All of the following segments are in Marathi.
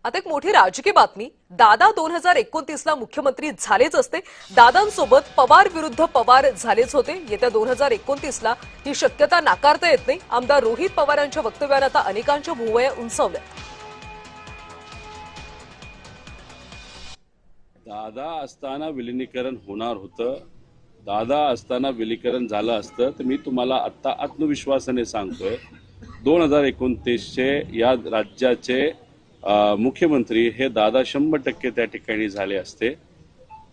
आता एक मोठी राजकीय बातमी। दादा 2029 ला मुख्यमंत्री झालेच असते। दादांसोबत पवार विरुद्ध पवार झालेच होते। येत्या 2029 ला ही शक्यता नाकारता येत नाही। आमदार रोहित पवारांच्या वक्तव्याने आता अनेकांच्या भुवया उंचावल्या। दादा असताना विलीनीकरण होणार होतं। दादा असताना विलीनीकरण झालं असतं तर मी तुम्हाला आता आत्मविश्वासाने सांगतोय 2029 चे या राज्याचे मुख्यमंत्री हे दादा 100% त्या ठिकाणी झाले असते।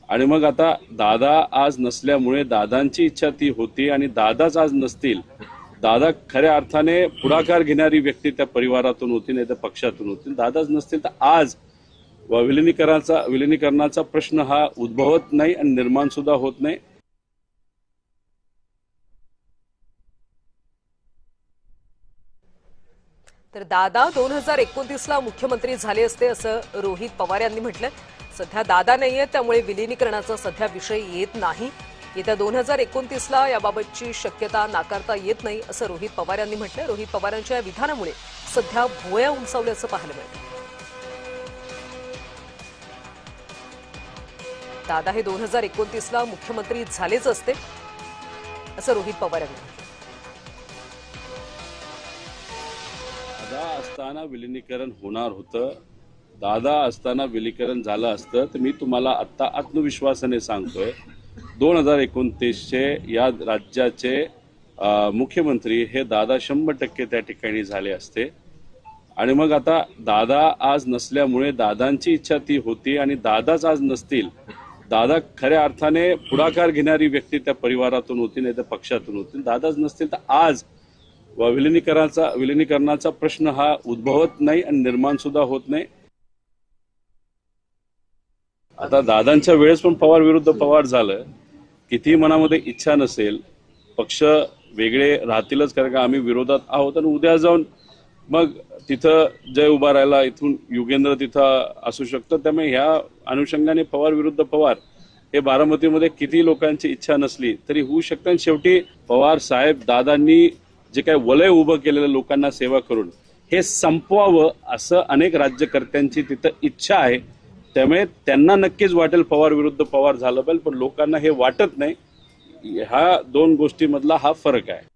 आणि मग आता दादा आज नसल्यामुळे दादांची इच्छा ती होती आणि दादाच आज नसतील, दादा खऱ्या अर्थाने पुढाकार घेणारी व्यक्ती त्या परिवारातून होती, नाही तर पक्षातून होती, दादाच नसतील तर आज विलीनीकरणाचा प्रश्न हा उद्भवत नाही आणि निर्माण सुद्धा होत नाही। तर दादा 2029 ला मुख्यमंत्री झाले असते असं रोहित पवार यांनी म्हटलं। सध्या दादा नाहीये त्यामुळे विलीनीकरणाचा सध्या विषय येत नाही। येत्या 2029 ला याबाबतची शक्यता नाकारता येत नाही असं रोहित पवार यांनी म्हटलं। रोहित पवारांच्या या विधानामुळे सध्या भुवया उंचावल्याचं पाहायला मिळतं। दादा हे 2029 ला मुख्यमंत्री झालेच असते असं रोहित पवार यांनी म्हटलं। दादा असताना विलीनीकरण होणार होतं। दादा असताना विलीनीकरण झालं असतं तर मी तुम्हाला आता आत्मविश्वासाने सांगतोय 2029 चे या राज्याचे मुख्यमंत्री हे दादा 100% त्या ठिकाणी झाले असते। आणि मग आता दादा आज नसल्यामुळे दादांची इच्छा ती होती आणि दादाच आज नसतील, दादा खऱ्या अर्थाने पुढाकार घेणारी व्यक्ती त्या परिवारातून होती, नाही तर पक्षातून होती, दादाच नसतील तर आज विलीनीकरणाचा प्रश्न हा उद्भवत नाही आणि निर्माण सुद्धा होत नाही। आता दादांच्या वेळेस पण पवार विरुद्ध पवार झालं। किती मनामध्ये इच्छा नसेल, पक्ष वेगळे राहतीलच, कारण का आम्ही विरोधात आहोत आणि उद्या जाऊन मग तिथं जय उभा राहिला, इथून युगेंद्र तिथं असू शकतं। त्यामुळे ह्या अनुषंगाने पवार विरुद्ध पवार हे बारामतीमध्ये किती लोकांची इच्छा नसली तरी होऊ शकतं। आणि शेवटी पवार साहेब दादांनी जे काही वलय उभं केलेलं लोकांना सेवा करून हे संपवावं असं अनेक राज्यकर्त्यांची तिथं इच्छा आहे। त्यामुळे त्यांना नक्कीच वाटेल पवार विरुद्ध पवार झालं पाहिजे, पण लोकांना हे वाटत नाही। ह्या दोन गोष्टीमधला हा फरक आहे।